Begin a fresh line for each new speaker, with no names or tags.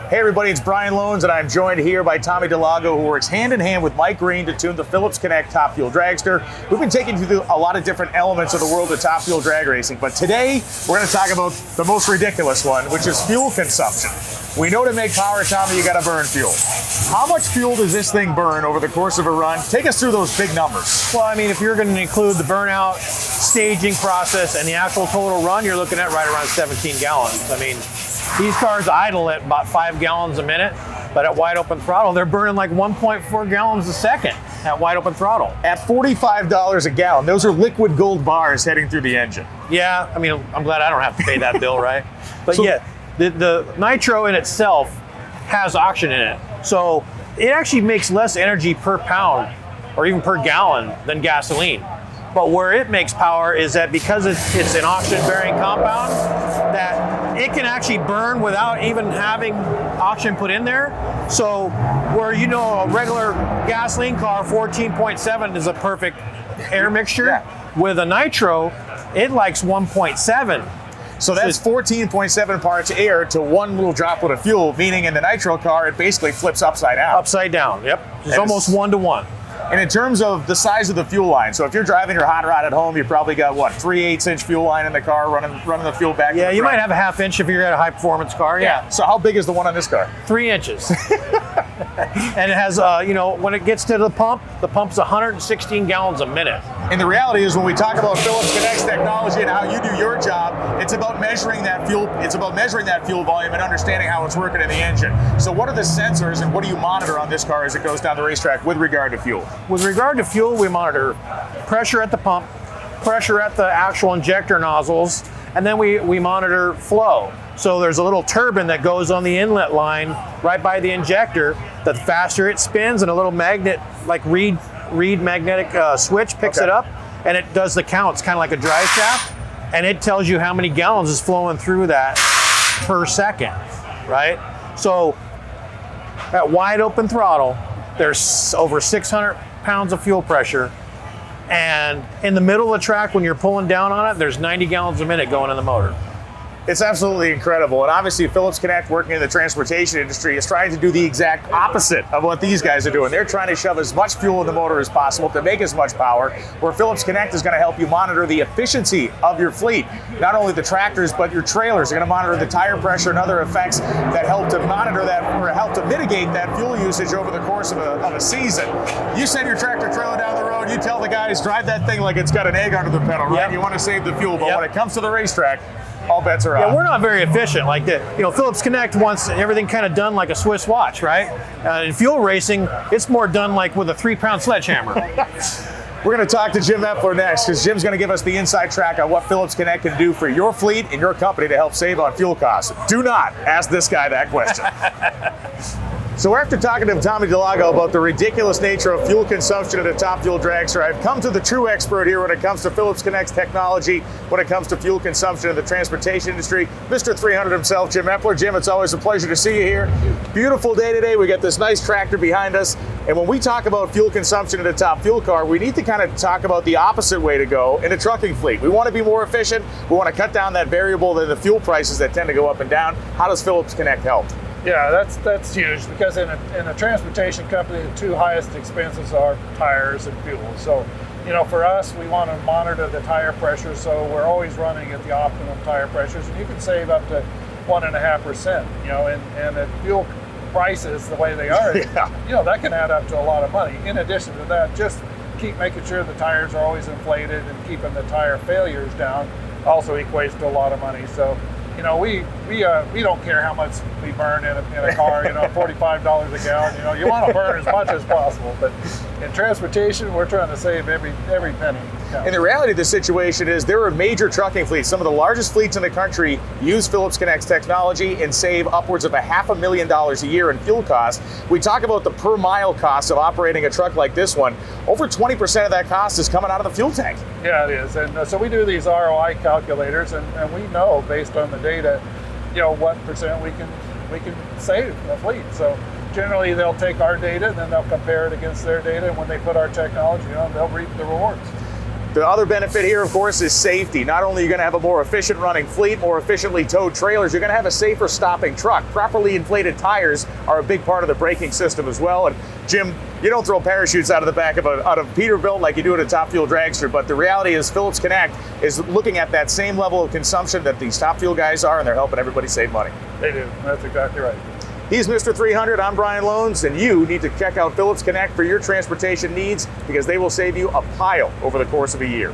Hey everybody, it's Brian Loans, and I'm joined here by Tommy DeLago, who works hand in hand with Mike Green to tune the Phillips Connect Top Fuel Dragster. We've been taking you through a lot of different elements of the world of top fuel drag racing, but today we're going to talk about the most ridiculous one, which is fuel consumption. We know to make power, Tommy, you got to burn fuel. How much fuel does this thing burn over the course of a run? Take us through those big numbers.
Well, I mean, if you're going to include the burnout, staging process, and the actual total run, you're looking at right around 17 gallons. I mean, these cars idle at about 5 gallons a minute, but at wide open throttle, they're burning like 1.4 gallons a second at wide open throttle.
At $45 a gallon, those are liquid gold bars heading through the engine.
Yeah, I mean, I'm glad I don't have to pay that bill, right? But yeah, the nitro in itself has oxygen in it. So it actually makes less energy per pound or even per gallon than gasoline. But where it makes power is that because it's an oxygen-bearing compound, that it can actually burn without even having oxygen put in there. So where a regular gasoline car, 14.7 is a perfect air mixture. With a nitro, it likes 1.7.
So that's 14.7 parts air to one little droplet of fuel, meaning in the nitro car, it basically flips upside down.
Upside down, yep. It's almost 1-to-1.
And in terms of the size of the fuel line, so if you're driving your hot rod at home, you probably got, 3/8-inch fuel line in the car running the fuel back.
Yeah, you might have a half-inch if you're at a high-performance car, yeah.
So how big is the one on this car?
3 inches. And it has, when it gets to the pump's 116 gallons a minute.
And the reality is, when we talk about Phillips Connect's technology and how you do your job, it's about measuring that fuel. It's about measuring that fuel volume and understanding how it's working in the engine. So what are the sensors and what do you monitor on this car as it goes down the racetrack with regard to fuel?
With regard to fuel, we monitor pressure at the pump, pressure at the actual injector nozzles, and then we monitor flow. So there's a little turbine that goes on the inlet line right by the injector. The faster it spins, and a little magnet, like reed magnetic switch picks it up, and it does the count. It's kind of like a drive shaft, and it tells you how many gallons is flowing through that per second, right? So at wide open throttle, there's over 600 pounds of fuel pressure, and in the middle of the track when you're pulling down on it, there's 90 gallons a minute going in the motor.
It's absolutely incredible. And obviously Phillips Connect, working in the transportation industry, is trying to do the exact opposite of what these guys are doing. They're trying to shove as much fuel in the motor as possible to make as much power, where Phillips Connect is going to help you monitor the efficiency of your fleet. Not only the tractors, but your trailers are going to monitor the tire pressure and other effects that help to monitor that, or help to mitigate that fuel usage over the course of a season. You send your tractor trailer down the road, you tell the guys, drive that thing like it's got an egg under the pedal, right? You want to save the fuel, but when it comes to the racetrack, all bets are off.
Yeah, we're not very efficient like that. Phillips Connect wants everything kind of done like a Swiss watch, right? In fuel racing, it's more done like with a 3-pound sledgehammer.
We're going to talk to Jim Epler next, because Jim's going to give us the inside track on what Phillips Connect can do for your fleet and your company to help save on fuel costs. Do not ask this guy that question. So after talking to Tommy DeLago about the ridiculous nature of fuel consumption at a top fuel dragster, I've come to the true expert here when it comes to Phillips Connect's technology, when it comes to fuel consumption in the transportation industry, Mr. 300 himself, Jim Epler. Jim, it's always a pleasure to see you here. Beautiful day today. We got this nice tractor behind us. And when we talk about fuel consumption in a top fuel car, we need to kind of talk about the opposite way to go in a trucking fleet. We want to be more efficient. We want to cut down that variable in the fuel prices that tend to go up and down. How does Phillips Connect help?
Yeah, that's huge, because in a transportation company, the two highest expenses are tires and fuel. So, for us, we want to monitor the tire pressure, so we're always running at the optimum tire pressures, and you can save up to 1.5%. And at fuel prices the way they are, that can add up to a lot of money. In addition to that, just keep making sure the tires are always inflated and keeping the tire failures down also equates to a lot of money. So, we don't care how much we burn in a car, $45 a gallon. You want to burn as much as possible, but in transportation, we're trying to save every penny.
And the reality of the situation is there are major trucking fleets. Some of the largest fleets in the country use Phillips Connect's technology and save upwards of $500,000 a year in fuel costs. We talk about the per mile cost of operating a truck like this one. Over 20% of that cost is coming out of the fuel tank.
Yeah, it is. And so we do these ROI calculators, and we know based on the data, what percent we can save the fleet. So generally they'll take our data and then they'll compare it against their data, and when they put our technology on, they'll reap the rewards.
The other benefit here, of course, is safety. Not only are you going to have a more efficient running fleet, more efficiently towed trailers, you're going to have a safer stopping truck. Properly inflated tires are a big part of the braking system as well. And Jim, you don't throw parachutes out of the back of a Peterbilt like you do at a Top Fuel dragster, but the reality is Phillips Connect is looking at that same level of consumption that these Top Fuel guys are, and they're helping everybody save money.
They do. That's exactly right.
He's Mr. 300, I'm Brian Loans, and you need to check out Phillips Connect for your transportation needs because they will save you a pile over the course of a year.